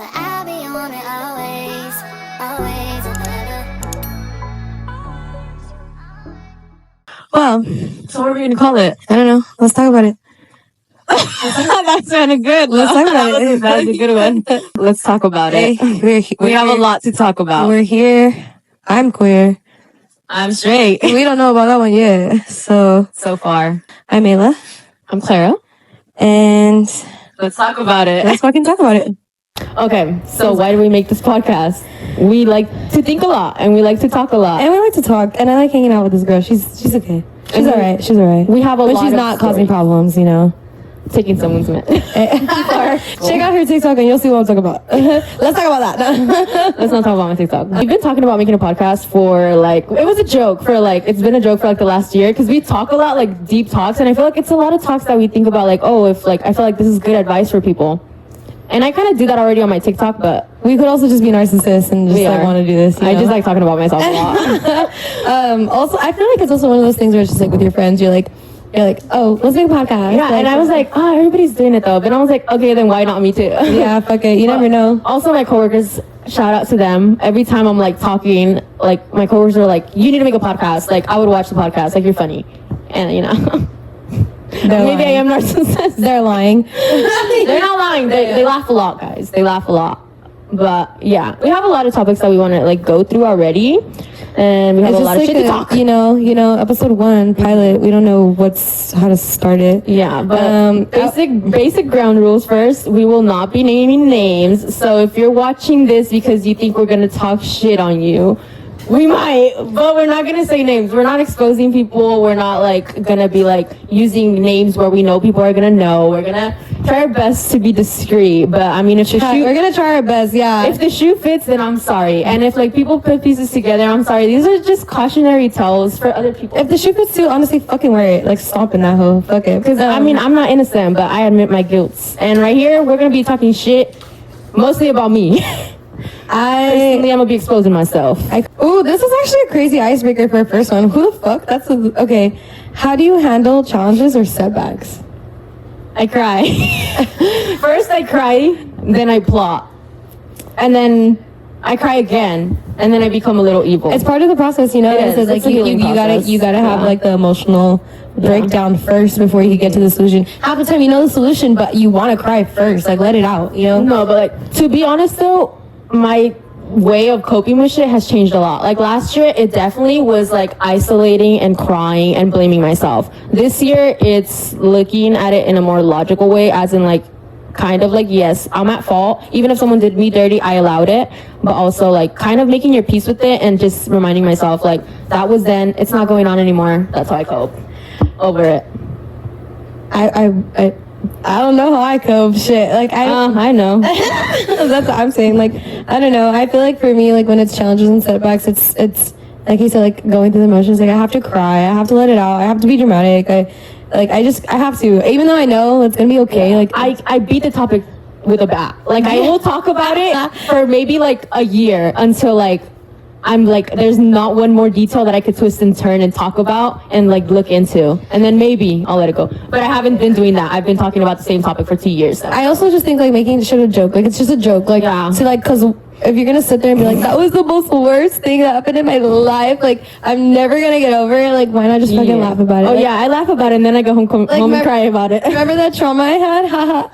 but I'll be on it always, always and ever. Well, so what are we going to call it? I don't know. Let's talk about it. That sounded good. Let's talk about it. That was a good one. Let's talk about it. We have a lot to talk about. We're here. I'm queer. I'm straight. We don't know about that one yet. So far. I'm Ayla. I'm Clara. And let's talk about it. Let's fucking talk about it. Okay, so why do we make this podcast? We like to think a lot and we like to talk a lot. And we like to talk. And I like hanging out with this girl. She's okay. She's alright. She's alright. We have a but lot she's of not causing problems, you know. Taking someone's man. Check out her TikTok and you'll see what I'm talking about. Let's talk about that. Let's not talk about my TikTok. We've been talking about making a podcast for like, it was a joke for like, it's been a joke for like the last year because we talk a lot, like deep talks, and I feel like it's a lot of talks that we think about like, oh, if like, I feel like this is good advice for people. And I kind of do that already on my TikTok, but we could also just be narcissists and just like want to do this. I just like talking about myself a lot. Also, I feel like it's also one of those things where it's just like with your friends, you're like, oh, let's make a podcast. Yeah, like, and I was like, oh, everybody's doing it though. But I was like, okay, then why not me too? Yeah, fuck it. You never know. Also, my coworkers, shout out to them. Every time I'm like talking, like my coworkers are like, you need to make a podcast. Like I would watch the podcast. Like you're funny, and you know. Maybe I am narcissist. They're lying. They're not lying. They laugh a lot, guys. They laugh a lot. But yeah, we have a lot of topics that we want to like go through already, and we have a lot of shit to talk. You know, episode 1 pilot. We don't know how to start it. Yeah, but basic ground rules first. We will not be naming names. So if you're watching this because you think we're gonna talk shit on you, we might, but we're not gonna say names. We're not exposing people. We're not like gonna be like using names where we know people are gonna know. We're gonna try our best to be discreet. But I mean, we're gonna try our best. Yeah. If the shoe fits, then I'm sorry. And if like people put pieces together, I'm sorry. These are just cautionary tales for other people. If the shoe fits too, honestly, fucking wear it. Like stomp in that hoe. Fuck it. Because I mean, I'm not innocent, but I admit my guilt. And right here, we're gonna be talking shit, mostly about me. Personally, I'm gonna be exposing myself. This is actually a crazy icebreaker for a first one. Who the fuck? Okay. How do you handle challenges or setbacks? I cry. First I cry, then I plot. And then I cry again, and then I become a little evil. It's part of the process, you know? It is. Like you gotta have like the emotional breakdown first before you get to the solution. Half the time you know the solution, but you wanna cry first. Like let it out, you know? No, but like to be honest though, my way of coping with shit has changed a lot. Like last year, it definitely was like isolating and crying and blaming myself. This year, it's looking at it in a more logical way, as in like, kind of like, yes, I'm at fault. Even if someone did me dirty, I allowed it. But also like kind of making your peace with it and just reminding myself like, that was then, it's not going on anymore. That's how I cope. Over it. I don't know how I cope. Shit, like I know. That's what I'm saying. Like I don't know. I feel like for me, like when it's challenges and setbacks, it's like you said, like going through the motions. Like I have to cry. I have to let it out. I have to be dramatic. I have to, even though I know it's gonna be okay. Yeah. Like I beat the topic with a bat. Like I will talk about it for maybe like a year until like I'm like, there's not one more detail that I could twist and turn and talk about and like look into. And then maybe I'll let it go. But I haven't been doing that. I've been talking about the same topic for 2 years. So. I also just think like making shit a joke. Like it's just a joke. Like, so like, cause if you're gonna sit there and be like, that was the most worst thing that happened in my life. Like I'm never gonna get over it. Like why not just fucking laugh about it? Oh yeah, I laugh about it and then I go home and cry about it. Remember that trauma I had? Haha.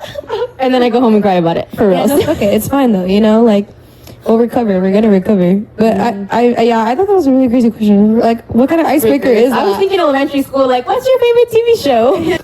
And then I go home and cry about it. For real. Yeah, no, okay, it's fine though, you know, like we'll recover. We're gonna recover. But I thought that was a really crazy question. Like, what kind of icebreaker is that? I was thinking elementary school. Like, what's your favorite TV show?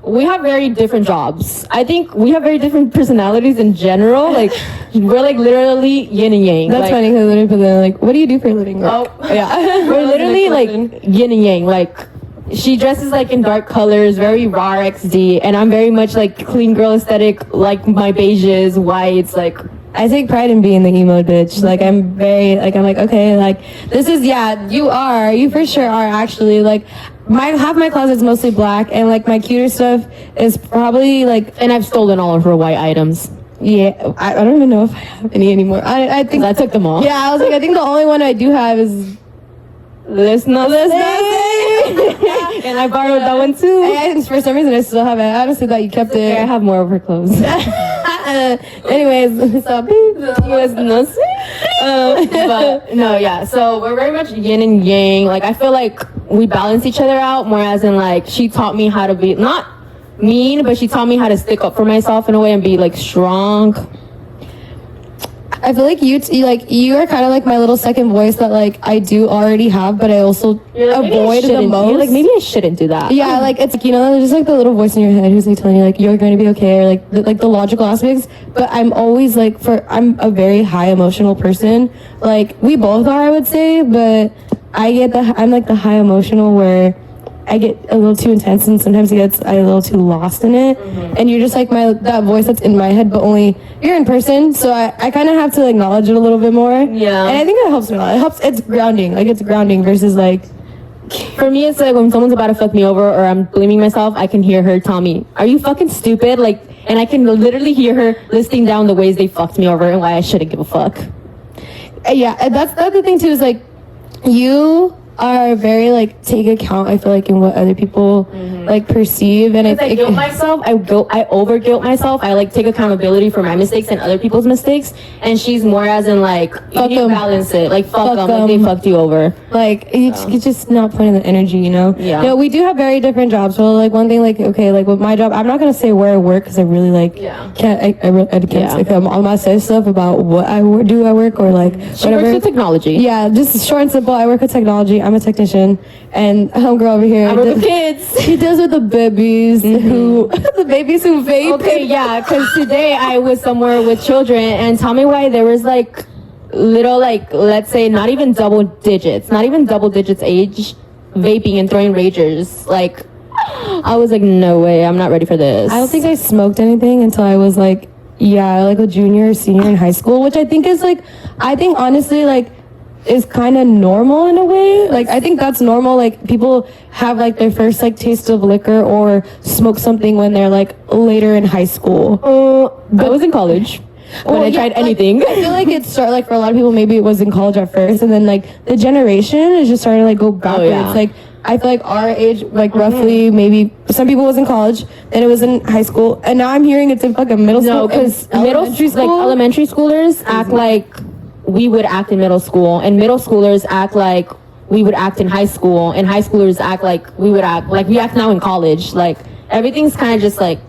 We have very different jobs. I think we have very different personalities in general. Like, we're like literally yin and yang. That's like, funny because literally put that like, what do you do for a living? Oh, yeah. We're literally like yin and yang. Like, she dresses like in dark colors, very raw XD, and I'm very much like clean girl aesthetic, like my beiges, whites, like. I take pride in being the emo bitch. Like I'm like okay, like this is you for sure are actually like half my closet's mostly black and like my cuter stuff is probably like, and I've stolen all of her white items. Yeah, I don't even know if I have any anymore. I think I took them all. Yeah, I was like I think the only one I do have is this nothing. And I borrowed that one too. For some reason I still have it. I honestly thought you kept it. I have more of her clothes. Anyways, so but no, yeah. So we're very much yin and yang. Like I feel like we balance each other out more, as in like she taught me how to be not mean, but she taught me how to stick up for myself in a way and be like strong. I feel like you are kind of like my little second voice that like I do already have, but I also avoid the most. You're like, maybe I shouldn't do that. Yeah, like it's like, just like the little voice in your head who's like telling you like you're going to be okay, or like the logical aspects. But I'm always like I'm a very high emotional person. Like we both are, I would say, but I'm like the high emotional where I get a little too intense, and sometimes I get a little too lost in it. And you're just like that voice that's in my head, but only you're in person, so I kind of have to acknowledge it a little bit more. Yeah. And I think that helps me a lot. It's grounding. Like it's grounding versus like, for me, it's like when someone's about to fuck me over or I'm blaming myself, I can hear her tell me, "Are you fucking stupid?" Like, and I can literally hear her listing down the ways they fucked me over and why I shouldn't give a fuck. Yeah, and that's the other thing too, is like you are very like take account, I feel like, in what other people like perceive, and I guilt myself. I over guilt myself. I like take accountability for my mistakes and other people's mistakes. And she's more as in like, you need to balance it. Like fuck them, like they fucked you over. Like it's just not putting the energy, Yeah. We do have very different jobs. So like one thing, like okay, like with my job, I'm not gonna say where I work because I really like can't. I can't. I'm not say stuff about what I do at work, or like She whatever. works with technology. Yeah, just short and simple. I work with technology. I'm a technician, and homegirl over here. I work with kids. She deals with the babies who vape. Okay, yeah, because today I was somewhere with children, and tell me why there was like little, like, let's say not even double digits age vaping and throwing ragers. Like, I was like, no way, I'm not ready for this. I don't think I smoked anything until I was like a junior or senior in high school, which I think honestly like is kind of normal in a way. Like I think that's normal. Like people have like their first like taste of liquor or smoke something when they're like later in high school. I was in college when I tried anything. I feel like it started like for a lot of people, maybe it was in college at first, and then like the generation is just starting to like go backwards. Like I feel like our age, like roughly, maybe some people was in college, then it was in high school, and now I'm hearing it's in fucking middle school. No, because elementary schoolers act like we would act in middle school, and middle schoolers act like we would act in high school, and high schoolers act like we would act like we act now in college. Like everything's kind of just like.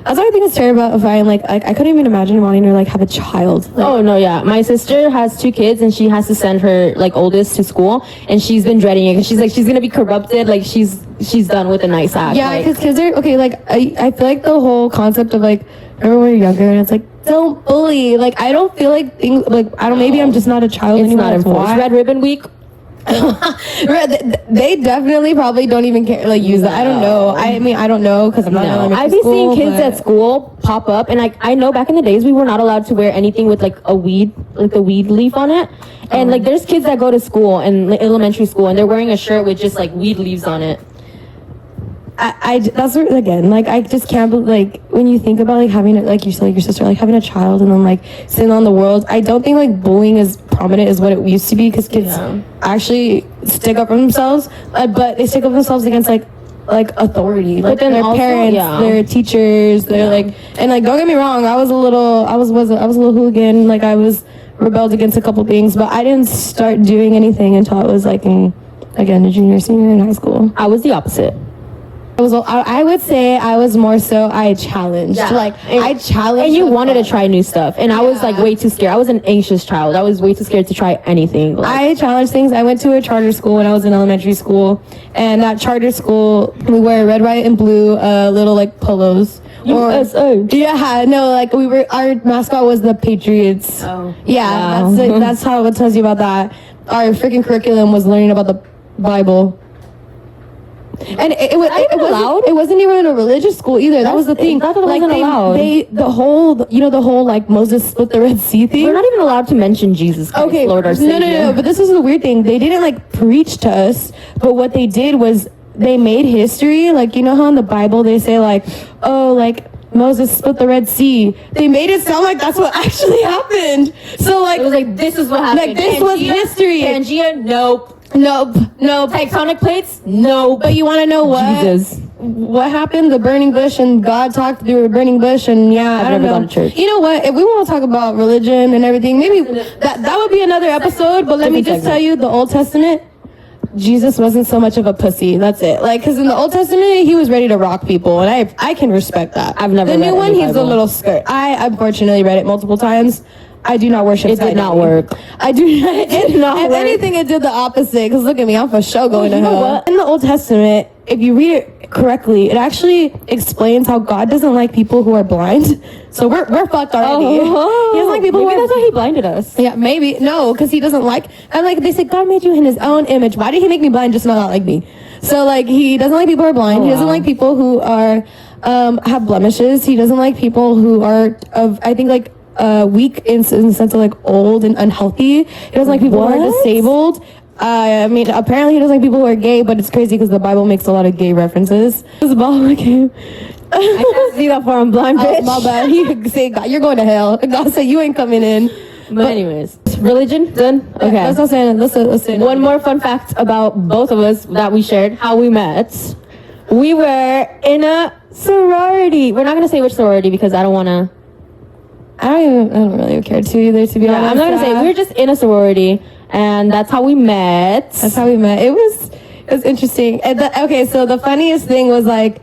That's why I think it's terrifying. Like I couldn't even imagine wanting to like have a child. Like, oh no, yeah. My sister has 2 kids, and she has to send her like oldest to school, and she's been dreading it because she's like she's gonna be corrupted. Like she's done with a nice act. Yeah, because kids are okay. Like I feel like the whole concept of like remember when we were younger and it's like don't bully. Like I don't feel like things like I don't. Maybe I'm just not a child It's anymore. not enforced. Red Ribbon Week. They definitely probably don't even care like use that. I don't know. I mean I don't know because I'm not. I've been seeing kids at school pop up, and like I know back in the days we were not allowed to wear anything with like a weed leaf on it, and like there's kids that go to school and like, elementary school, and they're wearing a shirt with just like weed leaves on it. That's what, again, like I just can't like when you think about like having like you said, like your sister, like having a child and then like sitting on the world. I don't think like bullying is prominent as what it used to be because kids actually stick up for themselves, but they stick up for themselves against like authority, like their also, parents, their teachers, their like, and like don't get me wrong, I was a little hooligan, like I was rebelled against a couple things, but I didn't start doing anything until I was like a junior, senior in high school. I was the opposite. I would say I was more so I challenged. I challenged. And you wanted to try new stuff. And I was like way too scared. I was an anxious child. I was way too scared to try anything. I challenged things. I went to a charter school when I was in elementary school. And that charter school, we wear red, white, and blue little like polos. USA. Yeah, no, like our mascot was the Patriots. Oh. Yeah, wow. That's how it tells you about that. Our freaking curriculum was learning about the Bible. And it wasn't even a religious school either. That was the thing. Like allowed. The whole like Moses split the Red Sea thing. We're not even allowed to mention Jesus Christ, okay, Lord our Savior. No. But this is the weird thing. They didn't like preach to us, but what they did was they made history. Like you know how in the Bible they say like, oh, like Moses split the Red Sea. They made it sound like that's what actually happened. So like it was like this is what happened. Like this was history. Pangea, nope. Nope. Tectonic plates? No. But you want to know what? Jesus. what happened? The burning bush, and God talked through a burning bush, and yeah, I don't never know. gone to church. You know what? If we want to talk about religion and everything, maybe that would be another episode. But let me just tell you, the Old Testament, Jesus wasn't so much of a pussy. That's it. Like, because in the Old Testament, he was ready to rock people, and I can respect that. I've never the read new one. any He's a Bible. little skirt. I unfortunately read it multiple times. I do not worship. It did not Skydive. work. I do not. It did not If work. anything, it did the opposite. Because look at me, I'm for sure going to you know hell. what? In the Old Testament, if you read it correctly, it actually explains how God doesn't like people who are blind. So we're fucked already. He doesn't like people Maybe who are. that's why he blinded us. Yeah, maybe. No, because he doesn't like. And like they said, God made you in his own image. Why did he make me blind just not like me? So like he doesn't like people who are blind. He doesn't like people who are have blemishes. He doesn't like people who are of I think like weak in the sense of like old and unhealthy. He doesn't like people who are disabled. I mean, apparently he doesn't like people who are gay, but it's crazy because the Bible makes a lot of gay references. This is ball game. I can't see that far. I'm blind, bitch. My bad. He say, God, you're going to hell. God said you ain't coming in. But anyways, religion done. Okay. Let's not say it. Let's say it. One more fun fact about both of us that we shared, how we met. We were in a sorority. We're not going to say which sorority because I don't really care to either, to be honest. I'm not going to say. We were just in a sorority, and that's how we met. That's how we met. It was interesting. And okay, so the funniest thing was like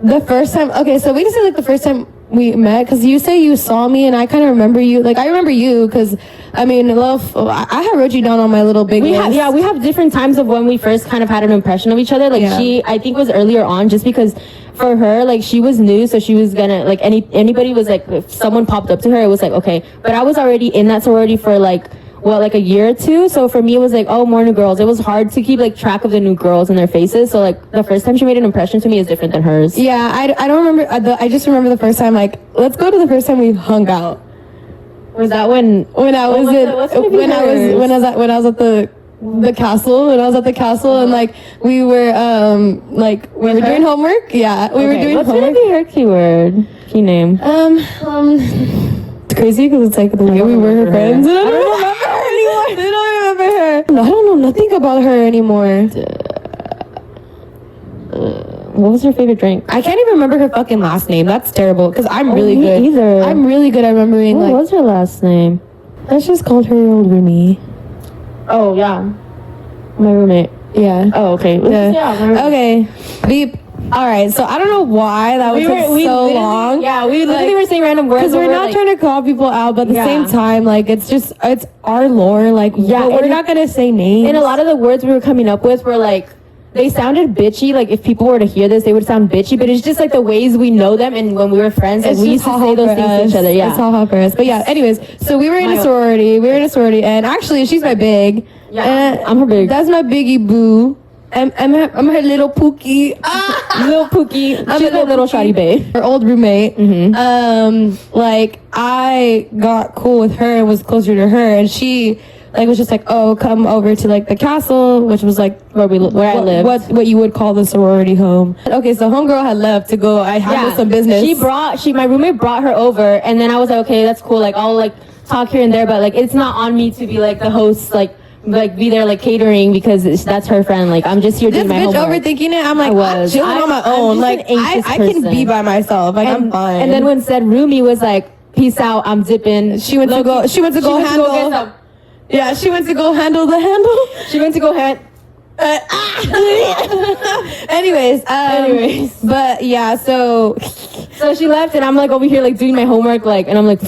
the first time. Okay, so we can say like the first time we met because you say you saw me, and I kind of remember you. Like I remember you because I mean, I had wrote you down on my little big list. We have different times of when we first kind of had an impression of each other. Like she, I think was earlier on, just because for her, like she was new, so she was gonna like anybody was like if someone popped up to her, it was like okay. But I was already in that sorority for like a year or two. So for me, it was like, oh, more new girls. It was hard to keep like track of the new girls and their faces. So like the first time she made an impression to me is different than hers. Yeah, I don't remember. I just remember the first time. Like, let's go to the first time we hung out. Was that when I was at the castle, and like we were we were doing homework. Yeah, we were doing what's homework. What's gonna be her key name? It's crazy because it's like the way we were her friends. I don't remember her anymore. I don't remember her. I don't know nothing about her anymore. What was her favorite drink? I can't even remember her fucking last name. That's terrible because I'm really me good. either. I'm really good at remembering. What like, was her last name? let's just call her old roomie. Oh yeah, my roommate. Yeah. Oh okay. Yeah. Okay. Beep. All right. So I don't know why that would take so long. Yeah, we literally were saying random words Because we're not trying to call people out, but at the same time, like it's our lore. Like we're not gonna say names. And a lot of the words we were coming up with were like, they sounded bitchy. Like if people were to hear this, they would sound bitchy. But it's just like the ways we know them, and when we were friends, like, we used to say those things to each other. Yeah, it's all hot for us. But yeah. Anyways, so we were in a sorority. and actually, she's my big. Yeah, I'm her big. That's my biggie boo. I'm her little Pookie. Little Pookie. She's a little shoddy babe. Her old roommate. Like I got cool with her and was closer to her, and she like was just like, oh, come over to like the castle, which was like where I live. What you would call the sorority home. Okay, so homegirl had left to go. I handled some business. My roommate brought her over, and then I was like, okay, that's cool. Like I'll like talk here and there, but like it's not on me to be like the host, like be there like catering because that's her friend. Like I'm just here doing my homework. Overthinking it. I'm like, I'm chilling on my own. Like I can be by myself. Like I'm fine. And then when said roomie was like, peace out, I'm dipping. She went to go handle. Yeah, she went to go handle the handle. She went to go Anyways, but yeah, so she left, and I'm like over here like doing my homework, like, and I'm like,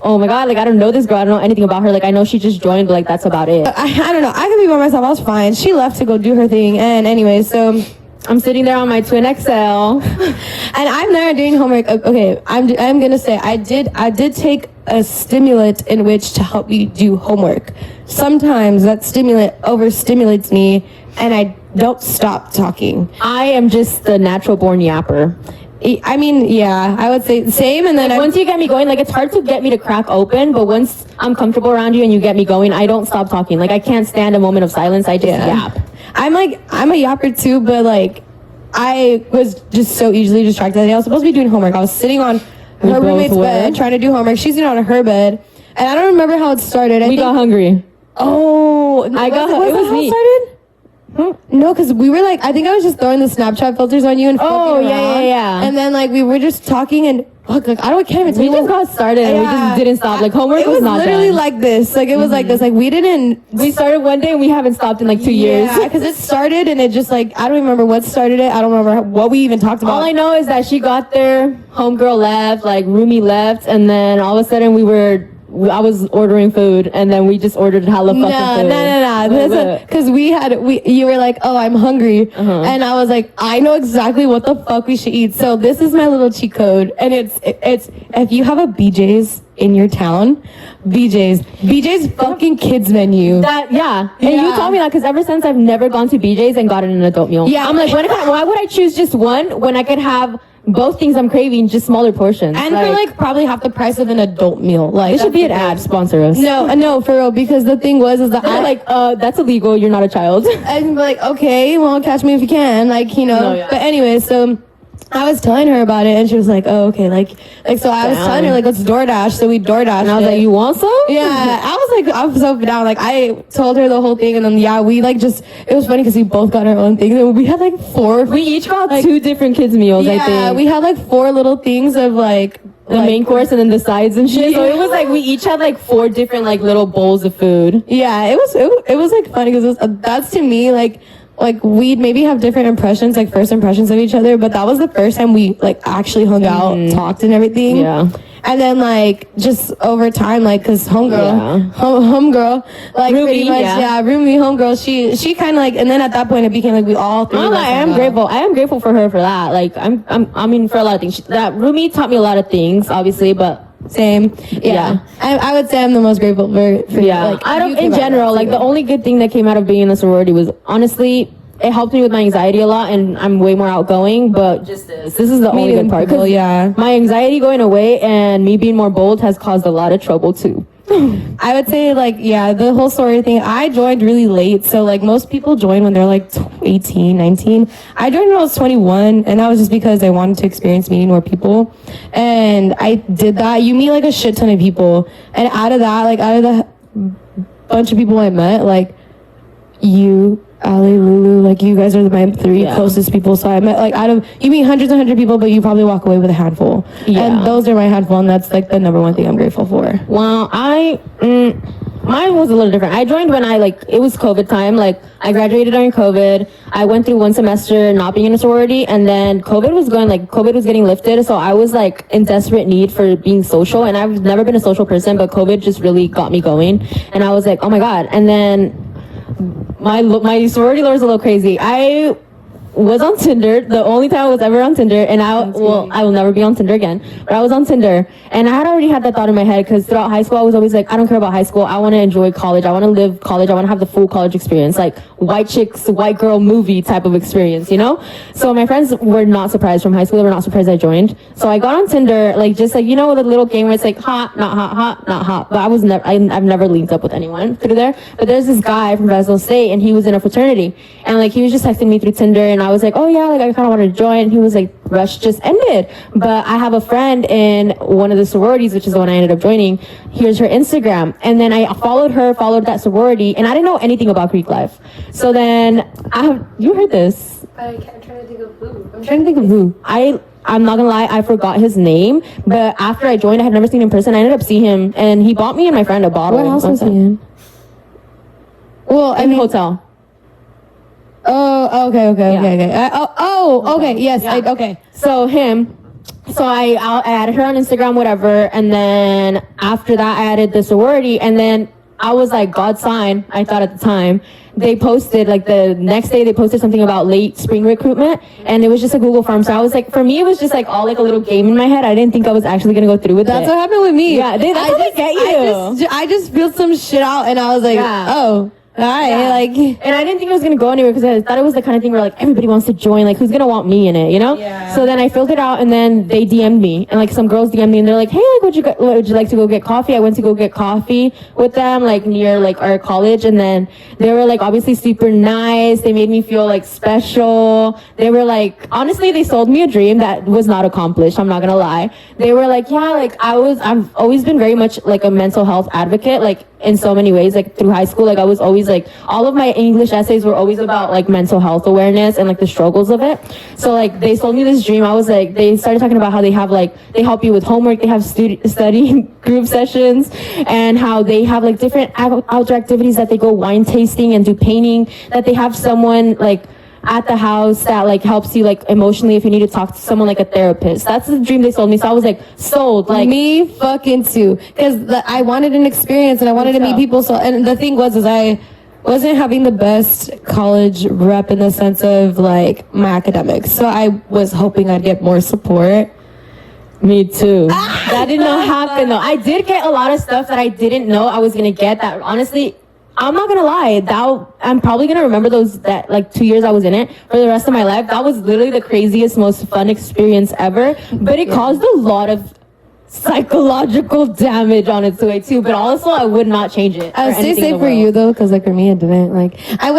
oh my god, like I don't know this girl, I don't know anything about her, like I know she just joined, but like that's about it. I don't know, I could be by myself, I was fine. She left to go do her thing, and anyways, so I'm sitting there on my twin XL, and I'm there doing homework. Okay, I'm gonna say I did take a stimulant in which to help me do homework. Sometimes that stimulant overstimulates me, and I don't stop talking. I am just the natural born yapper. I mean, yeah, I would say the same. And then like, once you get me going, like it's hard to get me to crack open, but once I'm comfortable around you and you get me going, I don't stop talking. Like I can't stand a moment of silence. I just yap. I'm a yapper too, but like I was just so easily distracted. I was supposed to be doing homework. I was sitting on her roommate's bed trying to do homework. She's sitting on her bed, and I don't remember how it started. We got hungry. Oh, it was me. Started? No, because we were like, I think I was just throwing the Snapchat filters on you and flipping Oh, around. yeah. And then like we were just talking and fuck, like can't even tell We you just what- got started and we just didn't stop. Like homework It was was not literally done. like this. Like it was like this. Like we didn't. We started one day and we haven't stopped in like 2 years. Yeah, because it started and it just like I don't remember what started it. I don't remember what we even talked about. All I know is that she got there, homegirl left, like roomie left, and then all of a sudden I was ordering food, and then we just ordered hella fucking food. No. Because you were like, oh, I'm hungry. And I was like, I know exactly what the fuck we should eat. So this is my little cheat code. And it's if you have a BJ's in your town, BJ's fucking kids menu. And you told me that because ever since I've never gone to BJ's and gotten an adult meal. Yeah. I'm like, why would I choose just one when I could have both things I'm craving, just smaller portions? And for like probably half the price of an adult meal. Like it should be an ad, sponsor us. No, for real. Because the thing was, is that They're like, that's illegal. You're not a child. I'm like, okay, well, catch me if you can, like, you know. No, yeah. But anyway, so I was telling her about it, and she was like, oh, okay, like, so I was telling her, like, let's DoorDash, so we DoorDash. And I was like, you want some? Yeah, I was so down. Like, I told her the whole thing, and then, we, like, just, it was funny because we both got our own things, and we had, like, four. We each got like, 2 different kids' meals, I think. We had, like, 4 little things of, like, the main course and then the sides and shit. So it was like we each had like 4 different like little bowls of food. Yeah, it was like funny because that's to me like we'd maybe have different impressions, like first impressions of each other, but that was the first time we like actually hung out, talked and everything. Yeah. And then like just over time, like cause homegirl, like Ruby, pretty much, Ruby, homegirl, she kind of like, and then at that point it became like we all three. I am grateful. I am grateful for her for that. Like I mean for a lot of things. That Rumi taught me a lot of things, obviously, but same. Yeah. I would say I'm the most grateful for yeah. like, I don't you in came out general. of Like the only good thing that came out of being in a sorority was honestly, it helped me with my anxiety a lot, and I'm way more outgoing. But just this is the only good part. Well, yeah. My anxiety going away and me being more bold has caused a lot of trouble too. I would say like, the whole sorority thing, I joined really late. So like most people join when they're like 18, 19. I joined when I was 21, and that was just because I wanted to experience meeting more people. And I did that. You meet like a shit ton of people. And out of the bunch of people I met, like you, Ali, Lulu, like you guys are my 3 closest people. So I met like you meet hundreds and hundreds of people, but you probably walk away with a handful. Yeah. And those are my handful, and that's like the number one thing I'm grateful for. Well, mine was a little different. I joined when it was COVID time. Like I graduated during COVID. I went through 1 semester not being in a sorority, and then COVID was getting lifted. So I was like in desperate need for being social, and I've never been a social person, but COVID just really got me going. And I was like, oh my God. And then my sorority lore is a little crazy. I was on Tinder, the only time I was ever on Tinder, and I will never be on Tinder again, but I was on Tinder, and I had already had that thought in my head, because throughout high school, I was always like, I don't care about high school, I want to enjoy college, I want to live college, I want to have the full college experience, like white chicks, white girl movie type of experience, you know? So my friends were not surprised from high school, they were not surprised I joined, so I got on Tinder, like, just like, you know, the little game where it's like, hot, not hot, hot, not hot, but I've never linked up with anyone through there, but there's this guy from Fresno State, and he was in a fraternity, and like, he was just texting me through Tinder, and I was like, oh yeah, like, I kind of wanted to join, and he was like, rush just ended, but I have a friend in one of the sororities, which is the one I ended up joining. Here's her Instagram, and then I followed that sorority, and I didn't know anything about Greek life. So then you heard this? I'm trying to think of who. I'm not gonna lie, I forgot his name, but after I joined, I had never seen him in person. I ended up seeing him, and he bought me and my friend a bottle. What house was he in? Well, I mean, hotel. Oh, okay. Okay, yes, Yeah. okay. So I added her on Instagram, whatever, and then after that, I added the sorority, and then I was like, God sign, I thought at the time. They posted, like, the next day, they posted something about late spring recruitment, and it was just a Google form. So I was like, for me, it was just like all like a little game in my head. I didn't think I was actually gonna go through with it. That's what happened with me. Yeah, that's how they get you. I just filled some shit out, and I was like, oh. All right, and I didn't think it was gonna go anywhere, because I thought it was the kind of thing where like everybody wants to join, like who's gonna want me in it, you know? Yeah. So then I filled it out, and then they DM'd me, and like some girls DM'd me, and they're like, hey, like would you like to go get coffee? I went to go get coffee with them, like near like our college, and then they were like obviously super nice. They made me feel like special. They were like, honestly, they sold me a dream that was not accomplished. I'm not gonna lie. They were like, yeah, like I've always been very much like a mental health advocate. Like in so many ways. Like through high school, like I was always like, all of my English essays were always about like mental health awareness and like the struggles of it. So like they sold me this dream. I was like, they started talking about how they have like, they help you with homework, they have study group sessions, and how they have like different outdoor activities, that they go wine tasting and do painting, that they have someone like at the house that like helps you like emotionally if you need to talk to someone, like a therapist. That's the dream they sold me. So I was like sold. Like me fucking too, because I wanted an experience and I wanted to meet people. So, and the thing was, is I wasn't having the best college rep in the sense of like my academics. So I was hoping I'd get more support. Me too. That did not happen though. I did get a lot of stuff that I didn't know I was gonna get, that honestly, I'm not gonna lie, that I'm probably gonna remember those, that like 2 years I was in it for the rest of my life. That was literally the craziest, most fun experience ever. But it caused a lot of psychological damage on its way too. But also, I would not change it. I would stay safe for you though, because like for me it didn't. Like I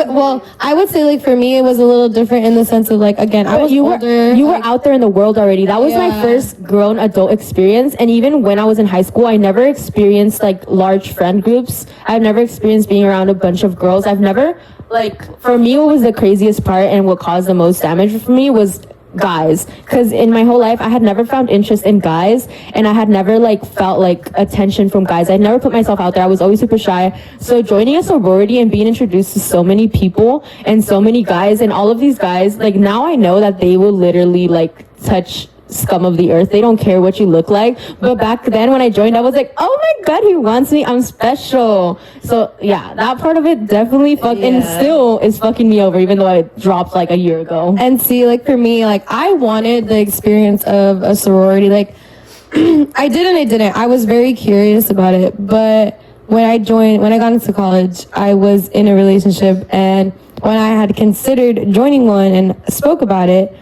would say like for me it was a little different in the sense of like, again, I was older. You were out there in the world already. That was my first grown adult experience. And even when I was in high school, I never experienced like large friend groups. I've never experienced being around a bunch of girls. I've never, like, for me, what was the craziest part and what caused the most damage for me was guys, because in my whole life I had never found interest in guys, and I had never like felt like attention from guys. I never put myself out there. I was always super shy. So joining a sorority and being introduced to so many people and so many guys, and all of these guys, like now I know that they will literally like touch scum of the earth. They don't care what you look like. But back then when I joined, I was like, oh my god, he wants me, I'm special. So yeah, that part of it definitely and still is fucking me over, even though I dropped like a year ago. And see, like for me, like I wanted the experience of a sorority. Like I didn't. I was very curious about it. But when I got into college, I was in a relationship, and when I had considered joining one and spoke about it,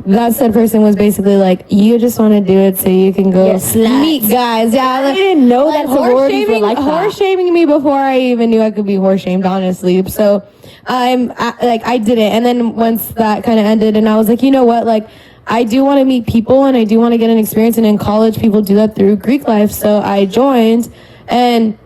that said person was basically like, you just want to do it so you can go meet guys. Yeah, I didn't know that sororities were like that. Horse shaming me before I even knew I could be horse shamed, honestly. So I did it. And then once that kind of ended, and I was like, you know what, like I do want to meet people and I do want to get an experience. And in college, people do that through Greek life. So I joined, and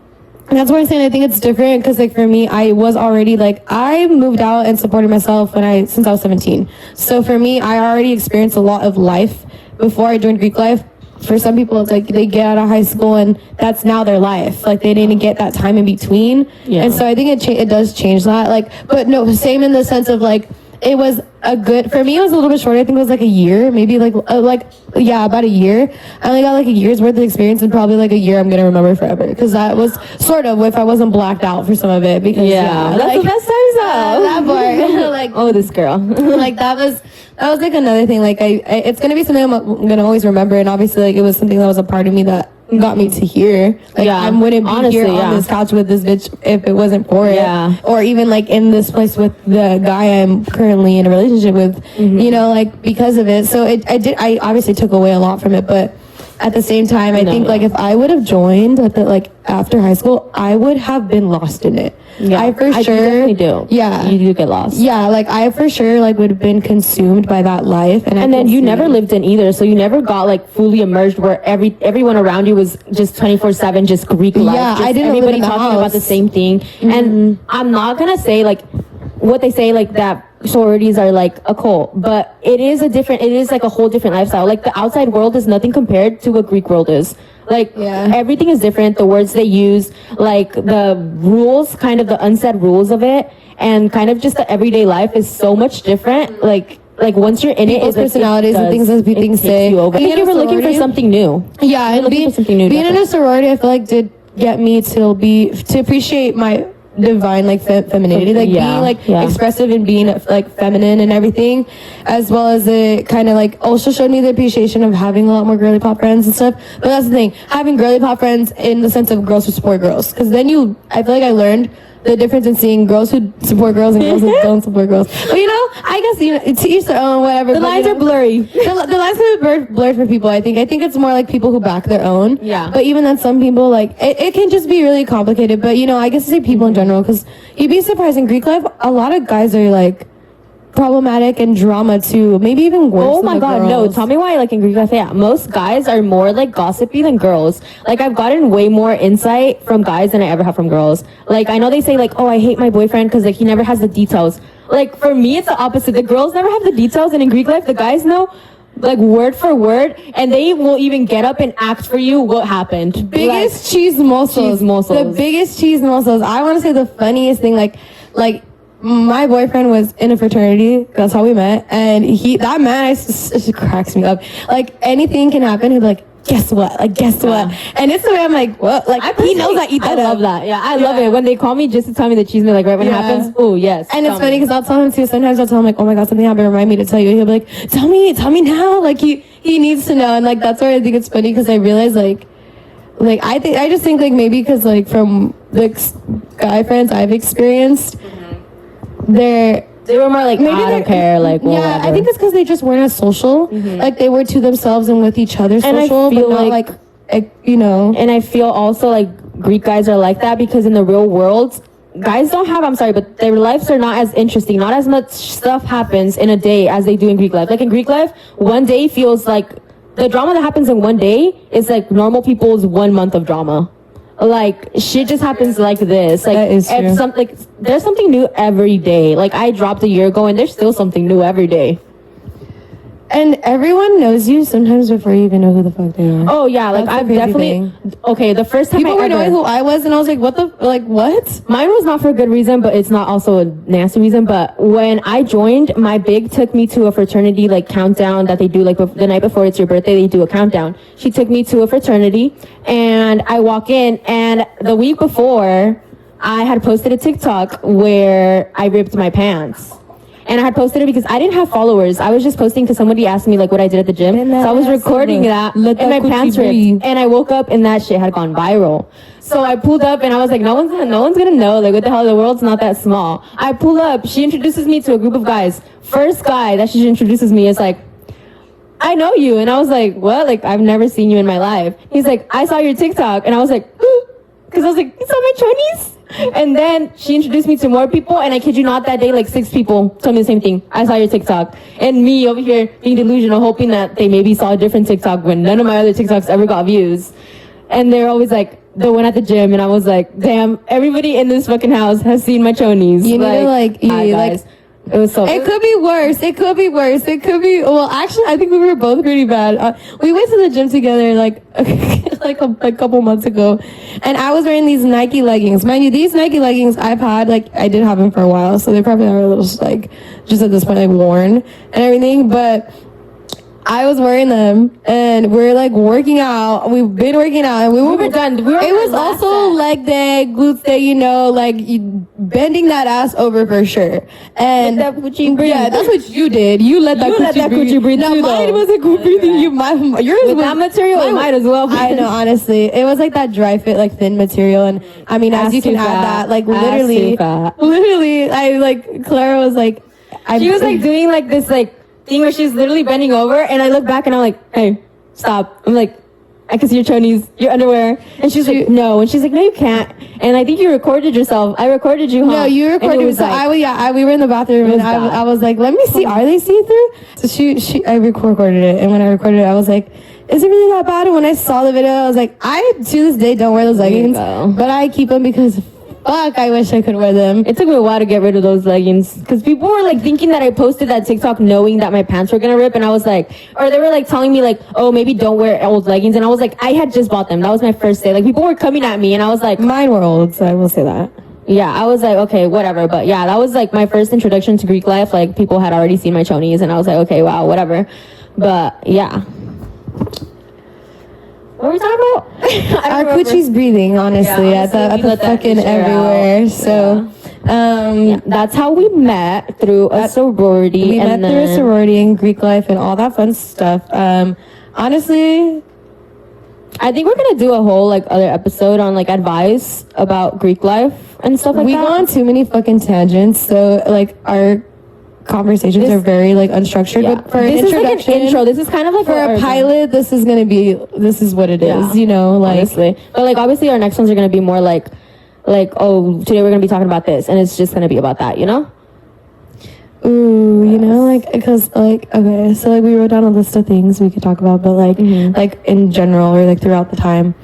that's why I'm saying I think it's different, because like for me, I was already like, I moved out and supported myself since I was 17. So for me, I already experienced a lot of life before I joined Greek life. For some people, it's like they get out of high school and that's now their life. Like they didn't get that time in between. Yeah. And so I think it does change that. Like, but no, same in the sense of like, it was for me, it was a little bit short. I think it was like a year, maybe about a year. I only got like a year's worth of experience, and probably like a year I'm going to remember forever. Because that was sort of, if I wasn't blacked out for some of it. Because that's like, the best times though. That part. Like, oh, this girl. Like that was like another thing. Like it's going to be something I'm going to always remember. And obviously like it was something that was a part of me that got me to here. Like I wouldn't be honestly, here on this couch with this bitch if it wasn't for it. Or even like in this place with the guy I'm currently in a relationship with, you know, like because of it. So I obviously took away a lot from it, but at the same time, I think like if I would have joined after high school, I would have been lost in it. Yeah, I definitely do. Yeah, you do get lost. Yeah, like I for sure like would have been consumed by that life, and then you never lived in either, so you never got like fully immersed where everyone around you was just 24/7 just Greek life. Yeah, I didn't everybody live in the talking house. about the same thing. And I'm not gonna say like what they say, like that sororities are like a cult, but it is like a whole different lifestyle. Like the outside world is nothing compared to what Greek world is. Like everything is different. The words they use, like the rules, kind of the unsaid rules of it, and kind of just the everyday life is so much different. Like once you're in people's it, personalities and things that things say. You over. I think you were looking for something new. Yeah, and being in a sorority, I feel like did get me to appreciate my divine like femininity, like being like expressive and being like feminine and everything, as well as it kind of like also showed me the appreciation of having a lot more girly pop friends and stuff. But that's the thing, having girly pop friends in the sense of girls who support girls, because then I feel like I learned the difference in seeing girls who support girls and girls who don't support girls. But you know, I guess to each their own, whatever. The lines are blurry. The lines can be blurred for people. I think it's more like people who back their own. Yeah. But even then, some people like it can just be really complicated. But you know, I guess I say people in general, because you'd be surprised in Greek life, a lot of guys are like problematic and drama too. Maybe even worse. Oh than my the god, no. girls. Tell me why, like, in Greek life, yeah, most guys are more, like, gossipy than girls. Like, I've gotten way more insight from guys than I ever have from girls. Like, I know they say, like, oh, I hate my boyfriend because, like, he never has the details. Like, for me, it's the opposite. The girls never have the details, and in Greek life, the guys know, like, word for word, and they will even get up and act for you what happened. Biggest cheese morsels. The biggest cheese morsels. I want to say the funniest thing, like my boyfriend was in a fraternity. That's how we met, and that man just cracks me up. Like, anything can happen. He'd be like, guess what? Like, guess what? And it's the way I'm like, what? Like, he knows I eat that. I love that. Yeah, I love it when they call me just to tell me the cheese meal, like, right when it happens. Oh yes. And it's funny because I'll tell him too. Sometimes I'll tell him, like, oh my god, something happened. Remind me to tell you. He'll be like, tell me now. Like, he needs to know. And like, that's where I think it's funny because I realize like I just think like maybe because like from the guy friends I've experienced, they were more like, maybe I don't care, like, well, yeah, whatever. I think it's because they just weren't as social. Like, they were to themselves and with each other social, but not like, you know. And I feel also like Greek guys are like that because in the real world, guys don't have, I'm sorry, but their lives are not as interesting. Not as much stuff happens in a day as they do in Greek life. Like, in Greek life, one day feels like, the drama that happens in one day is like normal people's 1 month of drama. Like, shit just happens like this. Like, that is true. There's something new every day. Like, I dropped a year ago and there's still something new every day. And everyone knows you sometimes before you even know who the fuck they are. Oh yeah, like, I've definitely okay, the first time people were knowing who I was, and I was like, what? Mine was not for a good reason, but it's not also a nasty reason. But when I joined, my big took me to a fraternity like countdown that they do like the night before it's your birthday, they do a countdown. She took me to a fraternity and I walk in, and the week before I had posted a TikTok where I ripped my pants. And I had posted it because I didn't have followers. I was just posting because somebody asked me like what I did at the gym. So I was recording that and my pants ripped. And I woke up and that shit had gone viral. So I pulled up and I was like, no one's gonna know. Like, what the hell? The world's not that small. I pull up. She introduces me to a group of guys. First guy that she introduces me is like, I know you. And I was like, what? Like, I've never seen you in my life. He's like, I saw your TikTok. And I was like, because I was like, you saw my chonies? And then she introduced me to more people, and I kid you not, that day like 6 people told me the same thing. I saw your TikTok. And me over here being delusional, hoping that they maybe saw a different TikTok when none of my other TikToks ever got views. And they're always like, the one at the gym, and I was like, damn, everybody in this fucking house has seen my chonies. You need to guys. It was so. It could be worse. It could be worse. It could be. Well, actually, I think we were both pretty bad. We went to the gym together like a couple months ago, and I was wearing these Nike leggings. Mind you, these Nike leggings I've had I did have them for a while, so they probably are a little just at this point worn and everything. But I was wearing them, and we're like working out. We've been working out, and we were done. It was also leg day, glutes day, bending that ass over for sure. And that coochie breathe. Yeah, that's what you did. You let that coochie breathe. Now mine wasn't breathing. Yours with that material, it might as well. I know, honestly, it was like that dry fit, like thin material, and I mean, as you can add that, like literally, I Clara was like, she was like doing like this thing where she's literally bending over, and I look back and I'm like, hey, stop. I'm like, I can see your chonies, your underwear. And she's like, no. And she's like, no, you can't. And I think you recorded yourself. I recorded you, huh? No, you recorded me. So we were in the bathroom, and I was like, let me see, are they see-through? So I recorded it, and when I recorded it, I was like, is it really that bad? And when I saw the video, I was like, I to this day don't wear those leggings, but I keep them because fuck, I wish I could wear them. It took me a while to get rid of those leggings because people were like thinking that I posted that TikTok knowing that my pants were gonna rip, and I was like, or they were like telling me like, oh, maybe don't wear old leggings, and I was like, I had just bought them. That was my first day. Like, people were coming at me, and I was like, mine were old, so I will say that. Yeah, I was like, okay, whatever. But yeah, that was like my first introduction to Greek life. Like, people had already seen my chonies, and I was like, okay, wow, whatever. But yeah. What were we talking about? Our coochie's breathing, honestly, at the fucking everywhere. Out. So, that's how we met, through a sorority. We met through a sorority and Greek life and all that fun stuff. Honestly, I think we're gonna do a whole other episode on advice about Greek life and stuff like that. We go on too many fucking tangents, so our conversations are very unstructured, but for an introduction, intro, this is kind of for a pilot, this is what it is, honestly. But obviously our next ones are gonna be more oh, today we're gonna be talking about this, and it's just gonna be about that, ooh, you know, like, because, like, okay, so, like, we wrote down a list of things we could talk about, but, like, like, in general, or, like, throughout the time,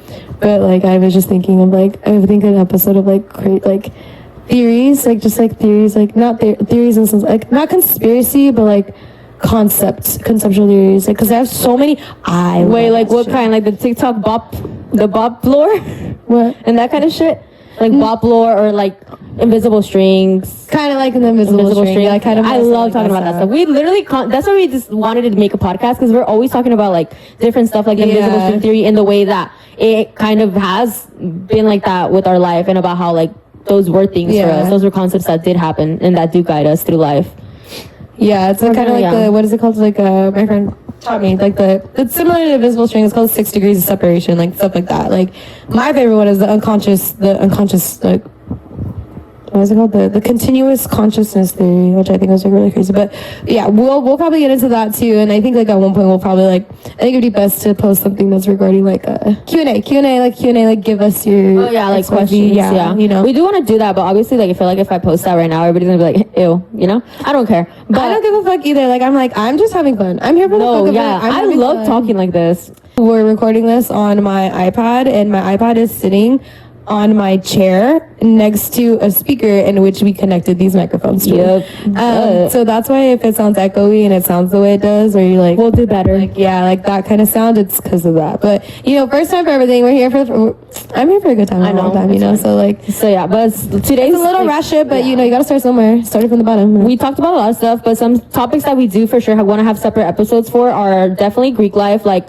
but, like, I was just thinking of, like, I would think an episode of, like, like, theories, like, just, like, theories, like, not theories in sense, like, not conspiracy, but, like, conceptual theories, like, because I have so many. Wait, like, what kind? Like, the TikTok the bop lore? What? And that kind of shit? Like, bop lore, or, like, invisible strings? Kind of like an invisible string. Like, kind of. I love talking about that stuff. We literally, that's why we just wanted to make a podcast, because we're always talking about, like, different stuff, like invisible string theory, in the way that it kind of has been like that with our life, and about how, like, those were things for us. Those were concepts that did happen and that do guide us through life. Yeah, it's like, kind of like the, what is it called? Like, my friend taught me, like, it's similar to the invisible string. It's called 6 degrees of separation, like, stuff like that. Like, my favorite one is the unconscious, like, what is it called? The continuous consciousness theory, which I think was, like, really crazy. But yeah, we'll probably get into that too. And I think, like, at one point we'll probably, like, I think it'd be best to post something that's regarding, like, Q&A, like, give us your like, questions. Yeah, you know, we do want to do that, but obviously, like, I feel like if I post that right now, everybody's gonna be like, ew, you know. I don't care, but I don't give a fuck either. Like, I'm just having fun. I'm here for the fuck of it. I love talking like this. We're recording this on my iPad, and my iPad is sitting on my chair next to a speaker in which we connected these microphones to. So that's why if it sounds echoey and it sounds the way it does, or you're like, we'll do better. Like, yeah, like that kind of sound, it's because of that. But, you know, first time for everything. I'm here for a good time. I know. Time, you know, so yeah, but today's a little rush it, but you know, you gotta start somewhere. Started from the bottom. We talked about a lot of stuff, but some topics that we do for sure want to have separate episodes for are definitely Greek life. Like,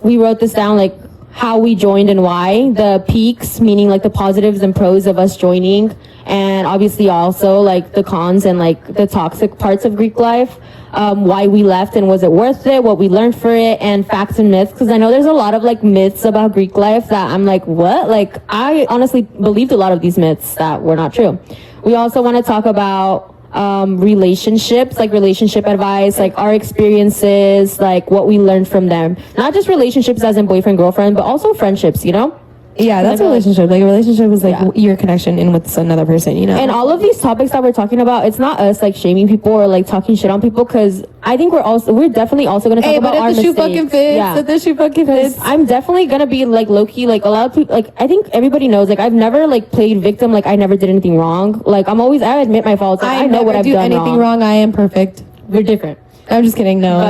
we wrote this down, like, how we joined and why, the peaks, meaning like the positives and pros of us joining, and obviously also like the cons and like the toxic parts of Greek life, why we left and was it worth it, what we learned for it, and facts and myths, because I know there's a lot of like myths about Greek life that I'm like, what? Like, I honestly believed a lot of these myths that were not true. We also want to talk about relationships, like relationship advice, like our experiences, like what we learned from them. Not just relationships as in boyfriend, girlfriend, but also friendships, you know? Yeah, that's a relationship. Like, a relationship is like your connection in with another person, you know? And all of these topics that we're talking about, it's not us like shaming people or like talking shit on people, because I think we're definitely also going to talk about our mistakes. If the shoe fucking fits. I'm definitely going to be like low-key, like a lot of people, like I think everybody knows, like I've never like played victim, like I never did anything wrong. Like I admit my faults. Like, I know what I've done wrong. I never do anything wrong. I am perfect. We're different. I'm just kidding. No.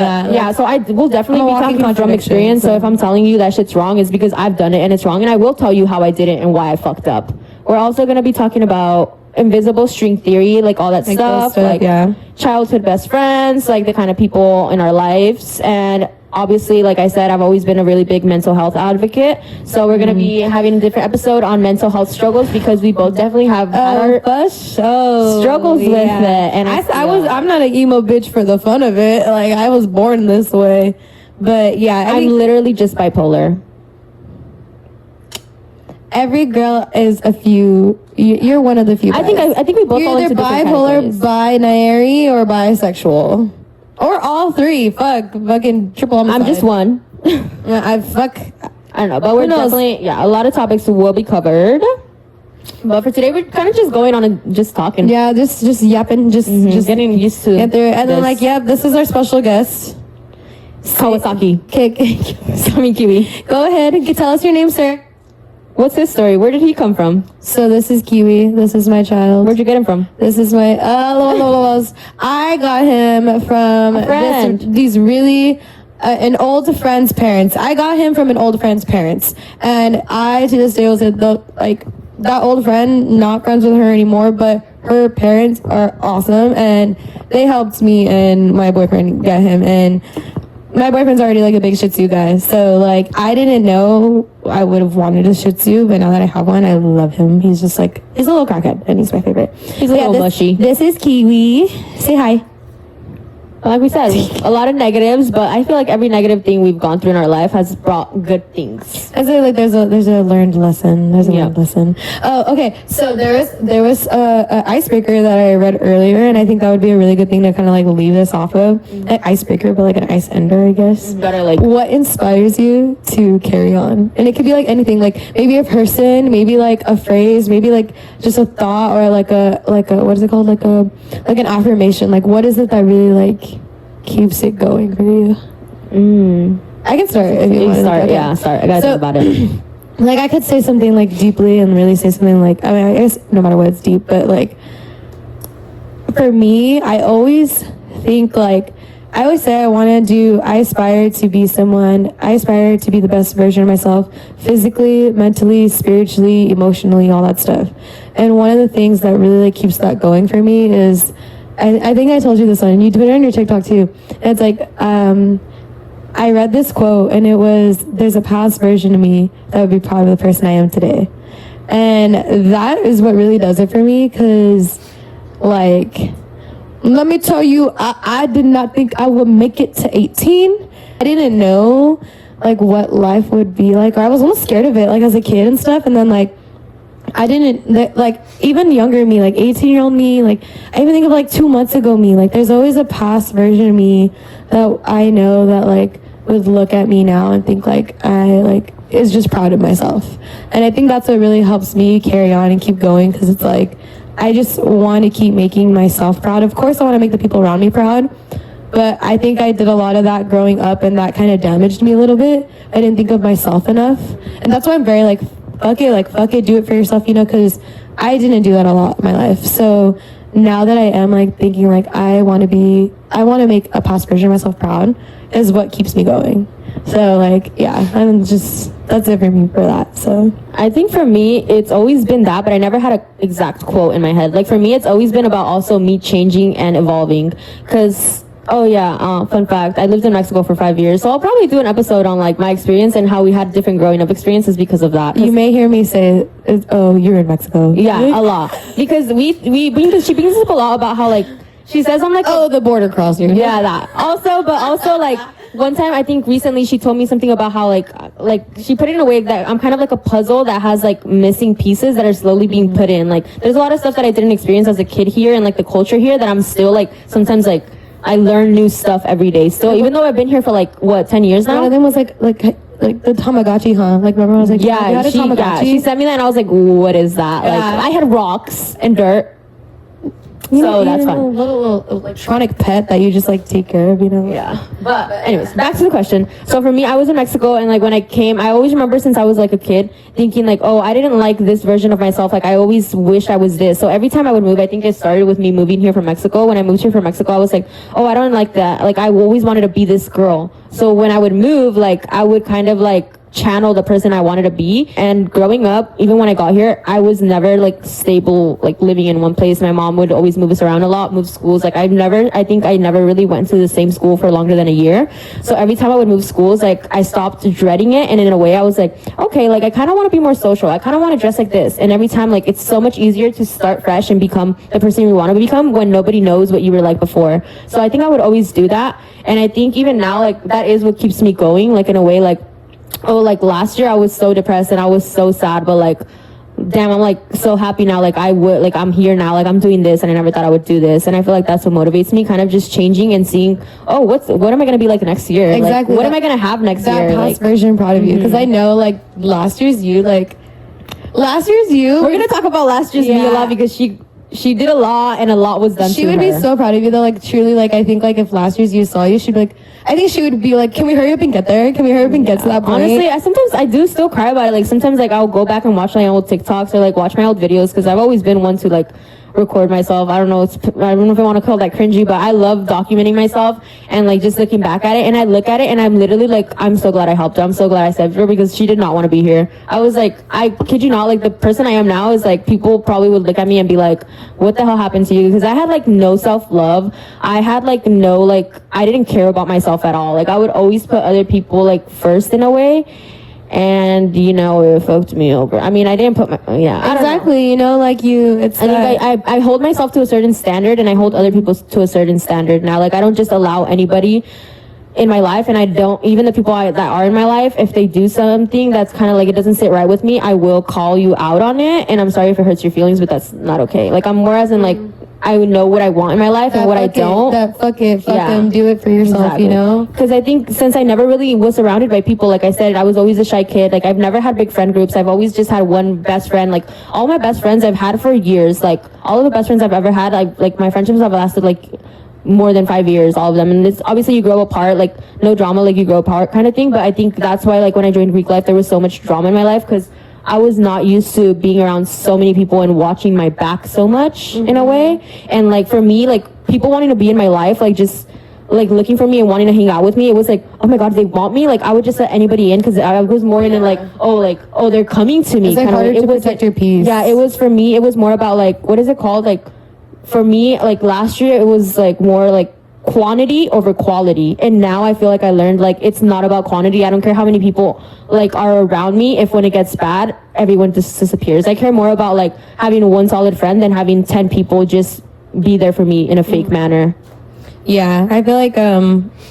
So I will definitely be talking from experience. So if I'm telling you that shit's wrong, it's because I've done it and it's wrong. And I will tell you how I did it and why I fucked up. We're also going to be talking about invisible string theory, like all that stuff, like childhood best friends, like the kind of people in our lives. And obviously, like I said, I've always been a really big mental health advocate. So we're going to be having a different episode on mental health struggles, because we both definitely have our struggles with it. And I'm not an emo bitch for the fun of it. Like, I was born this way. But yeah, I'm literally just bipolar. Every girl is a few. You're one of the few. I think we both fall into different categories. Binary, or bisexual, or all three. Fucking triple homicide. I'm just one. I don't know, but we're definitely a lot of topics will be covered. But for today, we're kind of just going on and just talking. Yeah, just yapping, just getting used to. Get there, and then this is our special guest, Kawasaki. Kiwi. Go ahead and tell us your name, sir. What's his story? Where did he come from? So this is Kiwi. This is my child. Where'd you get him from? This is my I got him from these really an old friend's parents. I got him from an old friend's parents, and I to this day will say that old friend, not friends with her anymore, but her parents are awesome, and they helped me and my boyfriend get him. And my boyfriend's already like a big Shih Tzu guy, so like I didn't know I would have wanted a Shih Tzu, but now that I have one, I love him. He's just like, he's a little crackhead, and he's my favorite. He's a little mushy. This is Kiwi. Say hi. like we said, a lot of negatives, but I feel like every negative thing we've gone through in our life has brought good things. I say like there's a learned lesson. There's a learned lesson. Oh, okay. So there was a icebreaker that I read earlier, and I think that would be a really good thing to kind of like leave this off of. An icebreaker, but like an ice ender, I guess. Better like What inspires you to carry on? And it could be like anything, like maybe a person, maybe like a phrase, maybe like just a thought, or like a what is it called? Like an affirmation. Like what is it that really like keeps it going for you? I can start if you want. Start, okay. Yeah, start. I gotta think about it. Like I could say something like deeply and really say something like, I mean, I guess no matter what, it's deep, but like for me, I always think like, I always say I aspire to be someone, I aspire to be the best version of myself, physically, mentally, spiritually, emotionally, all that stuff. And one of the things that really like keeps that going for me is, I think I told you this one, and you put it on your TikTok too. And it's like, I read this quote, and it was, there's a past version of me that would be proud of the person I am today. And that is what really does it for me, because like, let me tell you, I did not think I would make it to 18. I didn't know like what life would be like, or I was almost scared of it like as a kid and stuff. And then like I didn't, like even younger me, like 18-year-old me, like I even think of like 2 months ago me, like there's always a past version of me that I know that like would look at me now and think like I like is just proud of myself. And I think that's what really helps me carry on and keep going, because it's like I just want to keep making myself proud. Of course I want to make the people around me proud, but I think I did a lot of that growing up, and that kind of damaged me a little bit. I didn't think of myself enough, and that's why I'm very like fuck it, do it for yourself, you know, because I didn't do that a lot in my life. So now that I am like thinking like I want to make a past version of myself proud is what keeps me going. So like, yeah, that's it for me for that. So I think for me, it's always been that, but I never had an exact quote in my head. Like for me, it's always been about also me changing and evolving, because fun fact, I lived in Mexico for 5 years, so I'll probably do an episode on like my experience and how we had different growing up experiences because of that. You may hear me say, oh, you're in Mexico. Yeah, a lot, because she brings up a lot about how like she says I'm like, oh, the border crossing. Yeah, that also, but also like one time I think recently she told me something about how like she put it in a way that I'm kind of like a puzzle that has like missing pieces that are slowly being put in. Like there's a lot of stuff that I didn't experience as a kid here, and like the culture here that I'm still like sometimes like I learn new stuff every day still, even though I've been here for like 10 years now. One of them was like the Tamagotchi, huh? Like remember I was like, she sent me that, and I was like, what is that? Yeah. Like I had rocks and dirt. So that's fun. A little electronic pet that you just like take care of, you know? Yeah. But anyways, back to the question. So for me, I was in Mexico, and like when I came, I always remember since I was like a kid thinking like, oh, I didn't like this version of myself. Like I always wished I was this. So every time I would move, I think it started with me moving here from Mexico. When I moved here from Mexico, I was like, oh, I don't like that. Like I always wanted to be this girl. So when I would move, like I would kind of like channel the person I wanted to be. And growing up, even when I got here, I was never like stable, like living in one place. My mom would always move us around a lot, move schools. Like I think I never really went to the same school for longer than a year. So every time I would move schools, like I stopped dreading it. And in a way I was like, okay, like I kind of want to be more social. I kind of want to dress like this. And every time, like it's so much easier to start fresh and become the person you want to become when nobody knows what you were like before. So I think I would always do that. And I think even now, like that is what keeps me going, like in a way, like, oh, like last year I was so depressed and I was so sad, but like damn, I'm like so happy now. Like I'm here now, like I'm doing this, and I never thought I would do this. And I feel like that's what motivates me, kind of just changing and seeing, oh, what am I gonna be like next year? Exactly. Like, what am I gonna have next year? That past version proud of you, because I know like last year's you. We're gonna talk about last year's me a lot, because she did a lot, and a lot was done to her. She would be so proud of you though, like truly. Like I think like if last year's you saw you, she'd be like, I think she would be like, can we hurry up and get there? Can we hurry up and get to that point? Honestly, I do still cry about it. Like sometimes like I'll go back and watch my old TikToks or like watch my old videos, because I've always been one to like record myself. I don't know if I want to call that cringy, but I love documenting myself and like just looking back at it. And I look at it and I'm literally like, I'm so glad I helped her. I'm so glad I saved her, because she did not want to be here. I was like, I kid you not, like the person I am now is like, people probably would look at me and be like, what the hell happened to you? Because I had like no self-love. I had like no, like I didn't care about myself at all. Like I would always put other people like first in a way. and you know it fucked me over. I mean, I didn't put my I don't know. Exactly, you know, like you, it's I think I hold myself to a certain standard, and I hold other people to a certain standard now. Like, I don't just allow anybody in my life, and I don't, even the people that are in my life, if they do something that's kind of like, it doesn't sit right with me, I will call you out on it, and I'm sorry if it hurts your feelings, but that's not okay. Like, I'm more as in, like, I know what I want in my life and what I don't. Fuck them, do it for yourself, Exactly. you know? Because I think since I never really was surrounded by people, like I said, I was always a shy kid. Like, I've never had big friend groups. I've always just had one best friend. Like, all my best friends I've had for years. Like, all of the best friends I've ever had, like my friendships have lasted, like, more than 5 years, all of them. And it's obviously you grow apart, like, no drama, like, you grow apart kind of thing. But I think that's why, like, when I joined Greek life, there was so much drama in my life, because I was not used to being around so many people and watching my back so much in a way. And like, for me, like, people wanting to be in my life, like, just like looking for me and wanting to hang out with me, it was like, oh my god, they want me. Like, I would just let anybody in, because I was more in like, oh, they're coming to me. It's like kind of harder it to was protect like, your peace. Yeah, it was, for me, it was more about like, what is it called, like, for me, like, last year it was like more like quantity over quality, and now I feel like I learned, like, it's not about quantity. I don't care how many people like are around me. If when it gets bad, everyone just disappears. I care more about like having one solid friend than having 10 people just be there for me in a fake manner. Yeah, I feel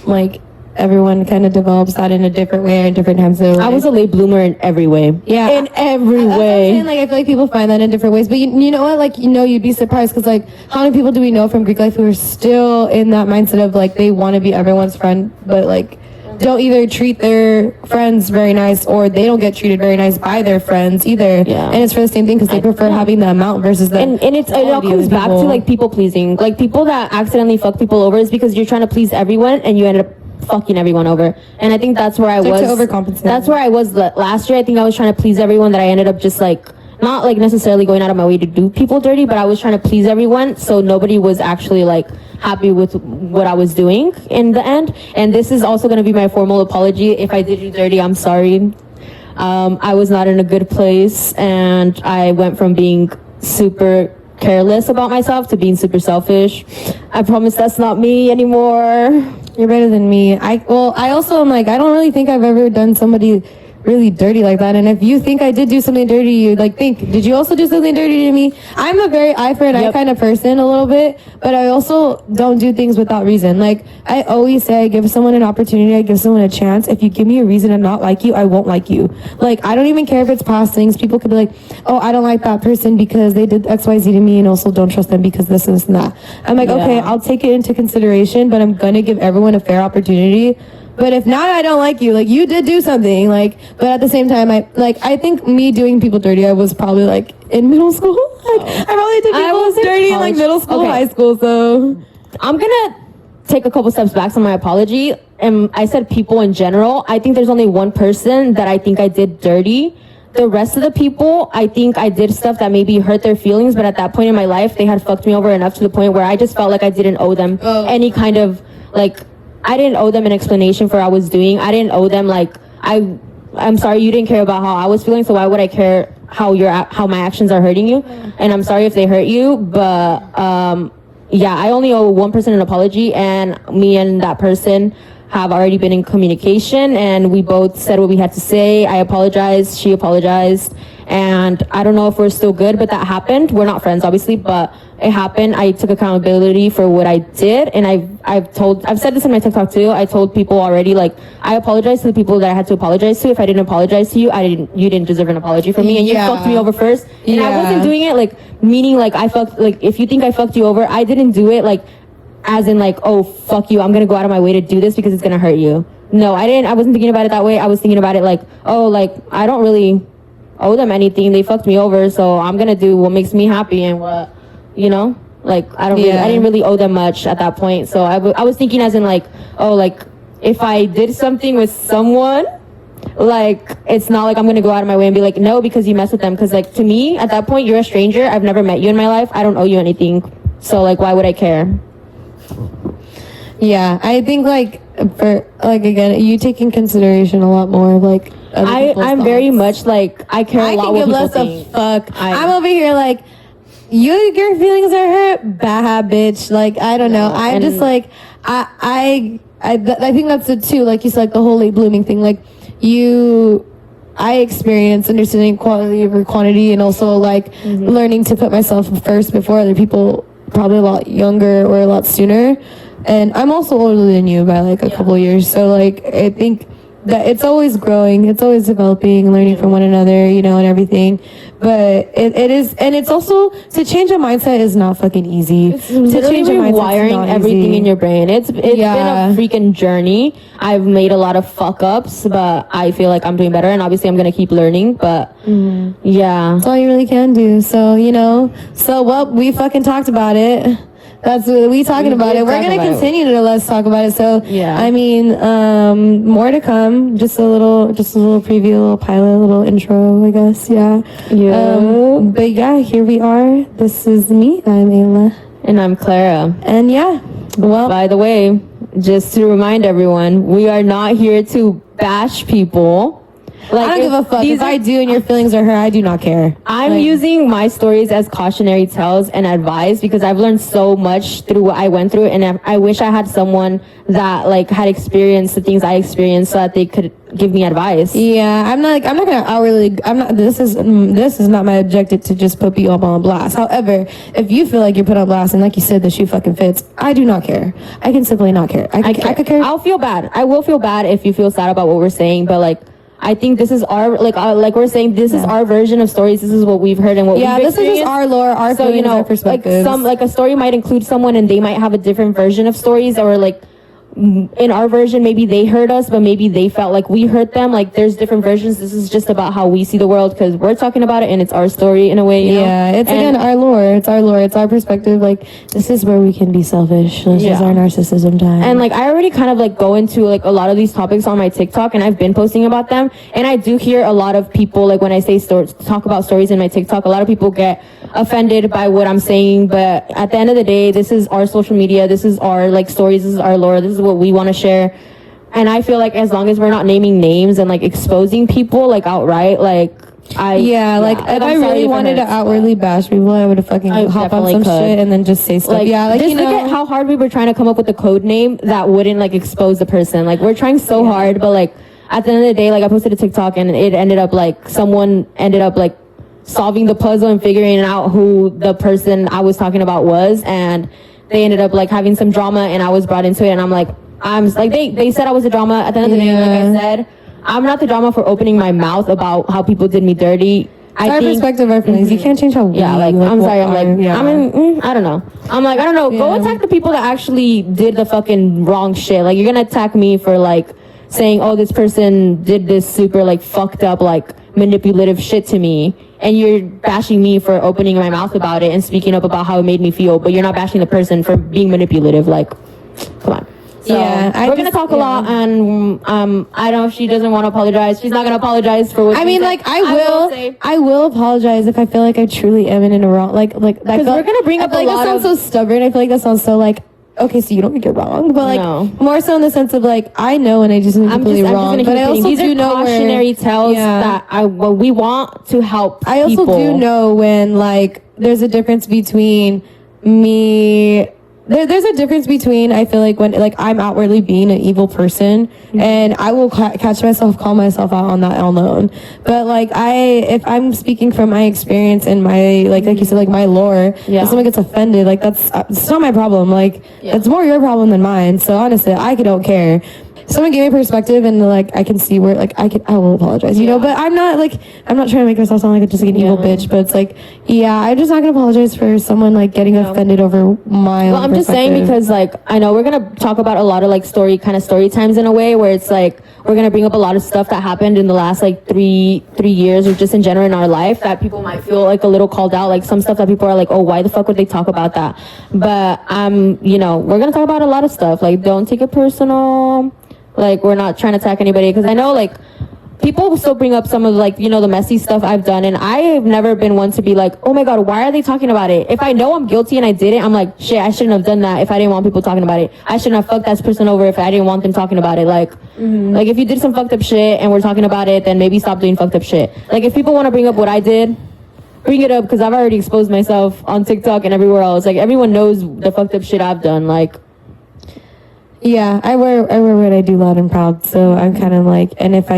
like everyone kind of develops that in a different way in different times of life. I was a late bloomer in every way. Yeah, in every that's what I'm way. saying, like, I feel like people find that in different ways, but you know what, like, you know, you'd be surprised, because like, how many people do we know from Greek life who are still in that mindset of like, they want to be everyone's friend, but like, don't either treat their friends very nice, or they don't get treated very nice by their friends either. Yeah. And it's for the same thing, because they prefer having the amount versus the And it all comes back to like people pleasing. Like, people that accidentally fuck people over is because you're trying to please everyone and you ended up fucking everyone over. And I think that's where I was. to overcompensate. That's where I was last year. I think I was trying to please everyone, that I ended up just like, not like necessarily going out of my way to do people dirty, but I was trying to please everyone, so nobody was actually like happy with what I was doing in the end. And this is also going to be my formal apology. If I did you dirty, I'm sorry. I was not in a good place, and I went from being super careless about myself to being super selfish. I promise that's not me anymore. You're better than me. I also am like, I don't really think I've ever done somebody really dirty like that. And if you think I did do something dirty to you, like, think, did you also do something dirty to me? I'm a very eye for an eye kind of person a little bit, but I also don't do things without reason. Like, I always say, I give someone an opportunity, I give someone a chance. If you give me a reason to not like you, I won't like you. Like, I don't even care if it's past things. People could be like, oh, I don't like that person because they did XYZ to me, and also don't trust them because this and that. I'm like, okay, I'll take it into consideration, but I'm gonna give everyone a fair opportunity. But if not, I don't like you. Like, you did do something. Like, but at the same time, I think me doing people dirty, I was probably like in middle school. Like, I probably did people dirty in like middle school, high school. So I'm gonna take a couple steps back on my apology. And I said people in general. I think there's only one person that I think I did dirty. The rest of the people, I think I did stuff that maybe hurt their feelings, but at that point in my life, they had fucked me over enough to the point where I just felt like I didn't owe them any kind of, like, I didn't owe them an explanation for what I was doing. I didn't owe them, like, I'm sorry you didn't care about how I was feeling, so why would I care how my actions are hurting you? And I'm sorry if they hurt you, but yeah, I only owe one person an apology, and me and that person have already been in communication, and we both said what we had to say. I apologized, she apologized, and I don't know if we're still good, but that happened. We're not friends, obviously, but it happened. I took accountability for what I did, and I've said this in my TikTok too. I told people already, like, I apologize to the people that I had to apologize to. If I didn't apologize to you, you didn't deserve an apology from me, and you fucked me over first. And I wasn't doing it like meaning like I fucked, like, if you think I fucked you over, I didn't do it like as in like, oh, fuck you, I'm gonna go out of my way to do this because it's gonna hurt you. No, I wasn't thinking about it that way. I was thinking about it like, oh, like, I don't really owe them anything. They fucked me over, so I'm gonna do what makes me happy, and what, you know, like, I didn't really owe them much at that point. So I was thinking as in like, oh, like, if I did something with someone, like, it's not like I'm gonna go out of my way and be like, no, because you messed with them. Because, like, to me, at that point, you're a stranger. I've never met you in my life. I don't owe you anything. So, like, why would I care? Yeah, I think, like, for, like, again, you take in consideration a lot more of, like, I'm very much, like, I care a lot what people think. Fuck. I'm over here, like, your feelings are hurt? Bad bitch. Like, I don't know. I'm just, like, I think that's it, too. Like, you said, like, the whole late blooming thing. Like, you I experience understanding quality over quantity, and also like learning to put myself first before other people, probably a lot younger or a lot sooner. And I'm also older than you by like a couple years, so like I think that it's always growing, it's always developing, learning from one another, you know, and everything. But it is, and it's also, to change a mindset is not fucking easy. To change a mindset, wiring everything in your brain. It's been a freaking journey. I've made a lot of fuck ups, but I feel like I'm doing better, and obviously I'm gonna keep learning. But yeah, that's all you really can do. So you know, we fucking talked about it. That's what we talking about it. We're gonna continue to let's talk about it. So yeah, I mean, more to come. Just a little preview, a little pilot, a little intro, I guess. Yeah. But yeah, here we are. This is me. I'm Ayla. And I'm Clara. And yeah, well, by the way, just to remind everyone, we are not here to bash people. Like, I don't give a fuck. If I do and your feelings are hurt, I do not care. I'm using my stories as cautionary tales and advice because I've learned so much through what I went through, and I wish I had someone that like had experienced the things I experienced so that they could give me advice. Yeah, I'm not gonna outwardly. This is not my objective to just put people on blast. However, if you feel like you're put on blast and like you said the shoe fucking fits, I do not care. I can simply not care. I could care. I'll feel bad. I will feel bad if you feel sad about what we're saying, but like, I think this is our, like we're saying, this is our version of stories. This is what we've heard and what we've experienced. Yeah, this is just our lore, our feelings, you know, our perspectives. Like a story might include someone and they might have a different version of stories, or like in our version, maybe they heard us, but maybe they felt like we hurt them. Like there's different versions. This is just about how we see the world because we're talking about it and it's our story in a way. You know? It's again our lore. It's our lore. It's our perspective. Like this is where we can be selfish. This is our narcissism time. And like I already kind of like go into like a lot of these topics on my TikTok, and I've been posting about them. And I do hear a lot of people like when I say talk about stories in my TikTok, a lot of people get offended by what I'm saying. But at the end of the day, this is our social media. This is our like stories. This is our lore. This is what we want to share. And I feel like as long as we're not naming names and like exposing people like outright, like if I really wanted to outwardly bash people, I would have fucking hop on some shit and then just say stuff. Like, just look at how hard we were trying to come up with a code name that wouldn't like expose the person. Like we're trying so hard, but like at the end of the day, like I posted a TikTok and it ended up like someone ended up like solving the puzzle and figuring out who the person I was talking about was, and they ended up like having some drama and I was brought into it, and I'm like they said I was a drama. At the end of the day, like I said, I'm not the drama for opening my mouth about how people did me dirty. Our perspective, our feelings. You can't change how we I'm sorry. I don't know. I don't know. Go attack the people that actually did the fucking wrong shit. Like you're gonna attack me for like saying, oh, this person did this super like fucked up like manipulative shit to me, and you're bashing me for opening my mouth about it and speaking up about how it made me feel, but you're not bashing the person for being manipulative. Like, come on. So we're gonna talk a lot, and I don't know if she doesn't want to apologize. She's not gonna apologize for what. I mean, like I will apologize if I feel like I truly am in a wrong. Like because we're gonna bring up a lot. That sounds so stubborn. I feel like that sounds so like. Okay, so you don't think you're wrong, but like more so in the sense of like I know and I just am completely wrong. But I also these do are know cautionary tales that we want to help. I also do know when like there's a difference between me. There's a difference between I feel like when like I'm outwardly being an evil person and I will catch myself, call myself out on that alone. But like if I'm speaking from my experience and my like you said like my lore, if someone gets offended, like that's it's not my problem. Like it's more your problem than mine. So honestly, I don't care. Someone gave me perspective and like I can see where like I will apologize, you know, but I'm not trying to make myself sound like just like an evil bitch, but it's like I'm just not gonna apologize for someone like getting offended over my own I'm just saying because like I know we're gonna talk about a lot of like story times in a way where it's like we're gonna bring up a lot of stuff that happened in the last like three years or just in general in our life that people might feel like a little called out, like some stuff that people are like, oh, why the fuck would they talk about that? But you know, we're gonna talk about a lot of stuff, like don't take it personal. Like we're not trying to attack anybody because I know like people still bring up some of like, you know, the messy stuff I've done, and I have never been one to be like, oh my god, why are they talking about it? If I know I'm guilty and I did it, I'm like, shit, I shouldn't have done that if I didn't want people talking about it. I shouldn't have fucked that person over if I didn't want them talking about it. Like like if you did some fucked up shit and we're talking about it, then maybe stop doing fucked up shit. Like if people want to bring up what I did, bring it up because I've already exposed myself on TikTok and everywhere else. Like everyone knows the fucked up shit I've done. Like I wear what I do loud and proud, so I'm kind of like, and if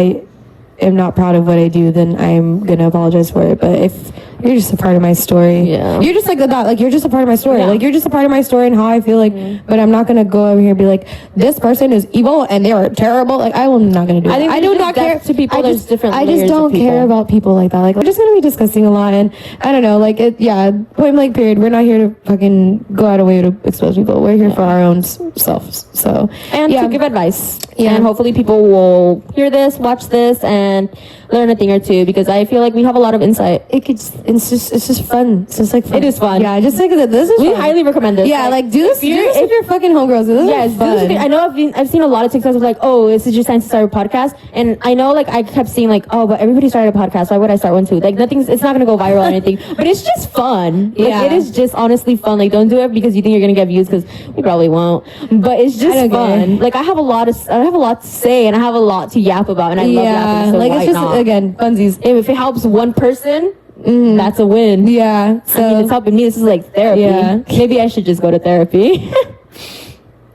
am not proud of what I do, then I'm gonna apologize for it. But if you're just a part of my story, you're just like that. Like you're just a part of my story. Like you're just a part of my story and how I feel like. But I'm not gonna go over here and be like, this person is evil and they are terrible. Like I'm not gonna do that. I do not care to people. There's different. I just don't care about people like that. Like we're just gonna be discussing a lot, and I don't know. Like it. Yeah. Point blank. Period. We're not here to fucking go out of way to expose people. We're here for our own selves. So to give advice. Yeah. And hopefully people will hear this, watch this, and learn a thing or two, because I feel like we have a lot of insight. It's just fun. It's just like fun. It is fun. Yeah, just think of it. This is We fun. highly recommend this. Yeah, like do this with your fucking homegirls. This is fun. I know I've seen a lot of TikToks of like, oh, this is just time to start a podcast, and I know like I kept seeing like, oh, but everybody started a podcast. Why would I start one too? Like it's not gonna go viral or anything, but it's just fun. Like, Yeah. it is just honestly fun. Like don't do it because you think you're gonna get views, because we probably won't. But it's just fun. Like I have a lot to say and I have a lot to yap about, and I love yapping. So like why it's just not? again funsies. If it helps one person, that's a win. Yeah. So I mean, it's helping me. This is like therapy. Yeah. Maybe I should just go to therapy.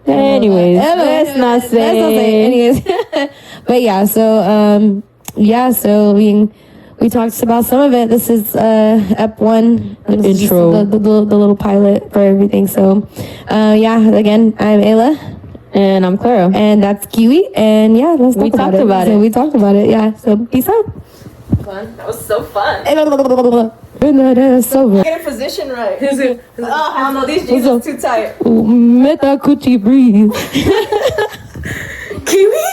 Anyways, let's not say. Anyways, but yeah. So So we talked about some of it. This is ep 1 intro, the little pilot for everything. So again, I'm Ayla. And I'm Clara. And that's Kiwi. And yeah, let's talk about it. So we talked about it. Yeah. So peace out. Fun. That was so fun. So Get a position right. Oh, hell no, these jeans are too tight. Meta coochie breathe. Kiwi?